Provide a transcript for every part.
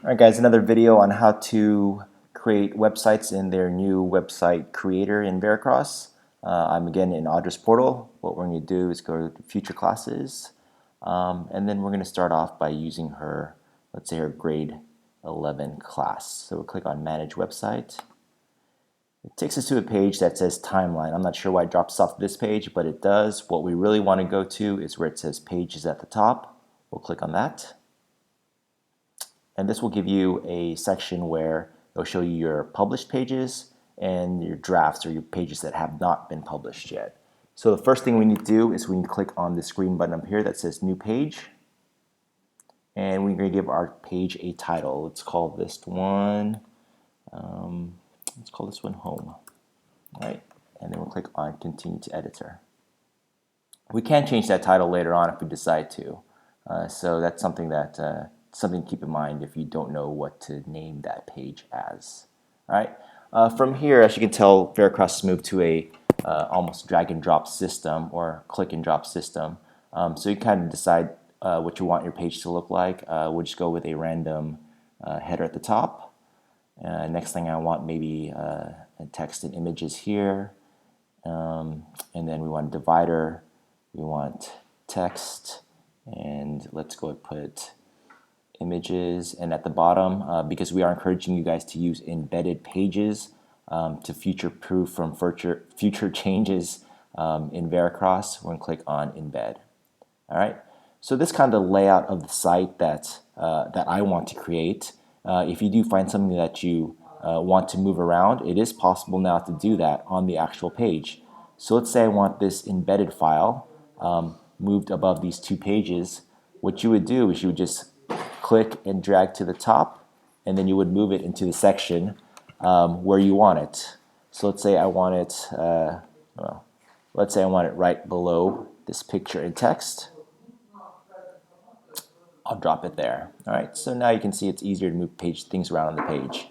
Alright guys, another video on how to create websites in their new website creator in Veracross. I'm again in Audra's portal. What we're going to do is go to future classes, and then we're going to start off by using her, let's say her grade 11 class. So we'll click on manage website. It takes us to a page that says timeline. I'm not sure why it drops off this page, but it does. What we really want to go to is where it says pages at the top. We'll click on that. And this will give you a section where it'll show you your published pages and your drafts, or your pages that have not been published yet. So the first thing we need to do is we need to click on this green button up here that says new page. And we're going to give our page a title. Let's call this one, home. All right. And then we'll click on continue to editor. We can change that title later on if we decide to. So that's something that something to keep in mind if you don't know what to name that page as. All right. From here, as you can tell, Veracross has moved to a almost drag and drop system or click and drop system. So you kind of decide what you want your page to look like. We'll just go with a random header at the top. Next thing I want maybe text and images here. And then we want a divider. We want text. And let's go and put images, and at the bottom, because we are encouraging you guys to use embedded pages to future-proof from future changes in Veracross, we're going to click on embed. All right. So this kind of layout of the site that I want to create. If you do find something that you want to move around, it is possible now to do that on the actual page. So let's say I want this embedded file moved above these two pages. What you would do is you would just click and drag to the top, and then you would move it into the section where you want it. So let's say I want it, let's say I want it right below this picture and text. I'll drop it there. All right. So now you can see it's easier to move things around on the page.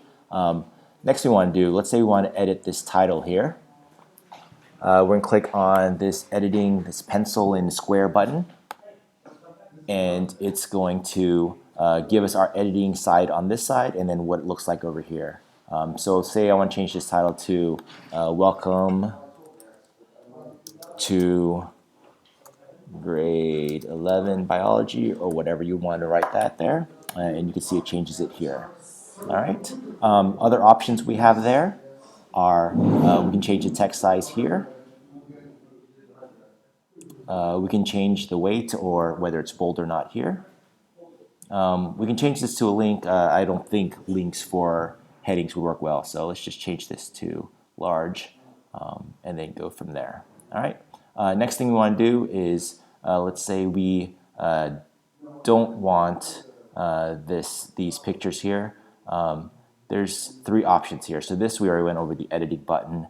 Next thing we want to do, let's say we want to edit this title here. We're going to click on this editing, this pencil and square button, and it's going to give us our editing side on this side and then what it looks like over here. So say I want to change this title to welcome to grade 11 biology, or whatever you want to write that there, and you can see it changes it here. All right. Other options we have there are we can change the text size here. We can change the weight or whether it's bold or not here. We can change this to a link. I don't think links for headings would work well, so let's just change this to large and then go from there. All right. Next thing we want to do is let's say we don't want these pictures here. There's three options here. So this, we already went over the editing button.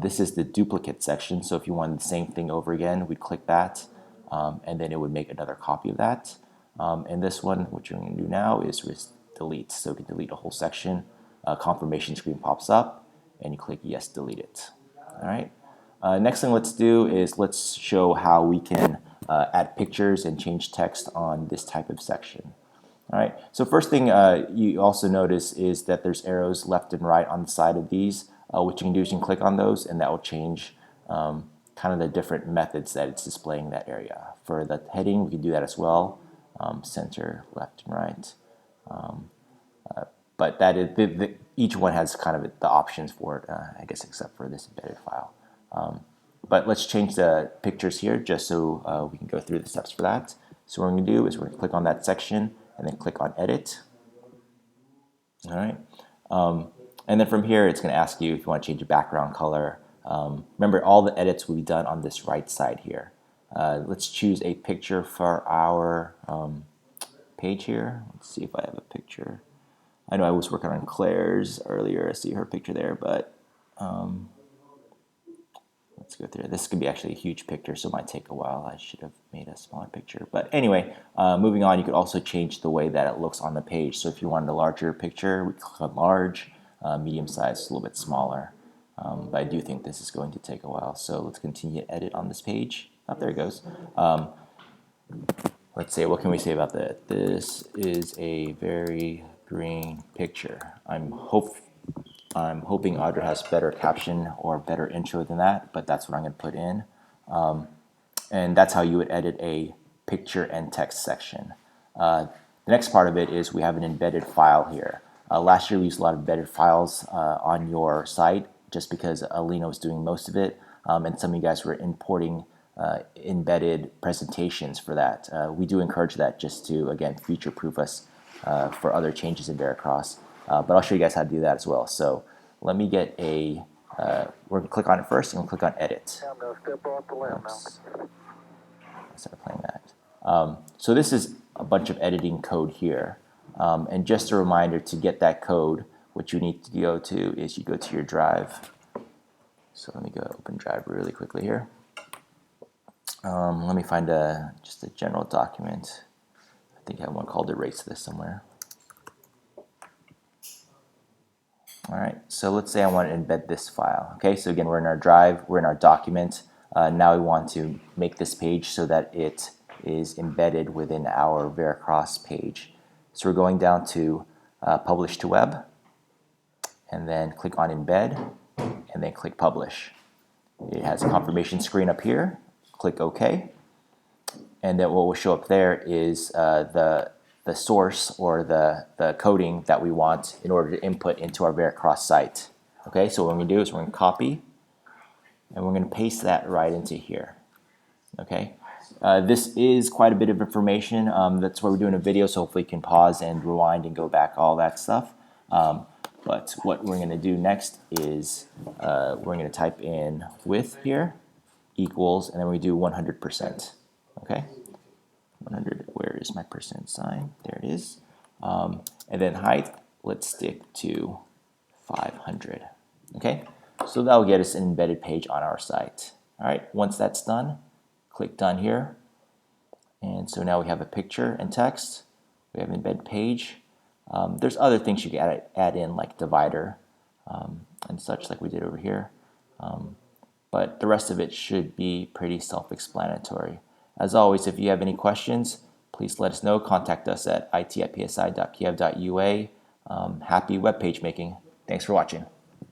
This is the duplicate section. So if you wanted the same thing over again, we'd click that, and then it would make another copy of that. And this one, what you're going to do now is just delete. So you can delete a whole section. A confirmation screen pops up, and you click yes, delete it. All right. Next thing let's do is let's show how we can add pictures and change text on this type of section. All right. So first thing you also notice is that there's arrows left and right on the side of these. What you can do is you can click on those, and that will change kind of the different methods that it's displaying in that area. For the heading, we can do that as well. Center, left, and right. But that is each one has kind of the options for it, I guess, except for this embedded file. But let's change the pictures here just so we can go through the steps for that. So what we're going to do is we're going to click on that section and then click on edit. All right. And then from here, it's going to ask you if you want to change the background color. Remember, all the edits will be done on this right side here. Let's choose a picture for our page here. Let's see if I have a picture. I know I was working on Claire's earlier. I see her picture there, but let's go through. This could be actually a huge picture, so it might take a while. I should have made a smaller picture. But anyway, moving on, you could also change the way that it looks on the page. So if you wanted a larger picture, we click on large, medium size, a little bit smaller. But I do think this is going to take a while. So let's continue to edit on this page. Oh, there it goes. Let's say, what can we say about that? This is a very green picture. I'm hoping Audra has better caption or better intro than that, but that's what I'm going to put in. And that's how you would edit a picture and text section. The next part of it is we have an embedded file here. Last year we used a lot of embedded files on your site just because Alina was doing most of it, and some of you guys were importing embedded presentations for that. We do encourage that just to, again, future-proof us for other changes in Veracross. But I'll show you guys how to do that as well. So let me get a, we're going to click on it first and we'll click on Edit. I'm going to step off the limb now. I started playing that. So this is a bunch of editing code here. And just a reminder, to get that code, what you need to go to is you go to your drive. So let me go open drive really quickly here. Let me find just a general document. I think I have one called erase this somewhere. All right, so let's say I want to embed this file. Okay, so again, we're in our drive, we're in our document. Now we want to make this page so that it is embedded within our Veracross page. So we're going down to Publish to Web, and then click on Embed, and then click Publish. It has a confirmation screen up here. Click OK, and then what will show up there is the source or the coding that we want in order to input into our Veracross site. Okay, so what we're going to do is we're going to copy, and we're going to paste that right into here. Okay, this is quite a bit of information. That's why we're doing a video, so hopefully you can pause and rewind and go back, all that stuff. But what we're going to do next is we're going to type in width here equals, and then we do 100%. Okay, 100. Where is my percent sign? There it is. And then height, let's stick to 500. Okay, so that will get us an embedded page on our site. All right, once that's done, click done here. And so now we have a picture and text. We have an embed page. There's other things you can add in, like divider and such, like we did over here. But the rest of it should be pretty self-explanatory. As always, if you have any questions, please let us know. Contact us at it@psi.kiev.ua. Happy web page making. Thanks for watching.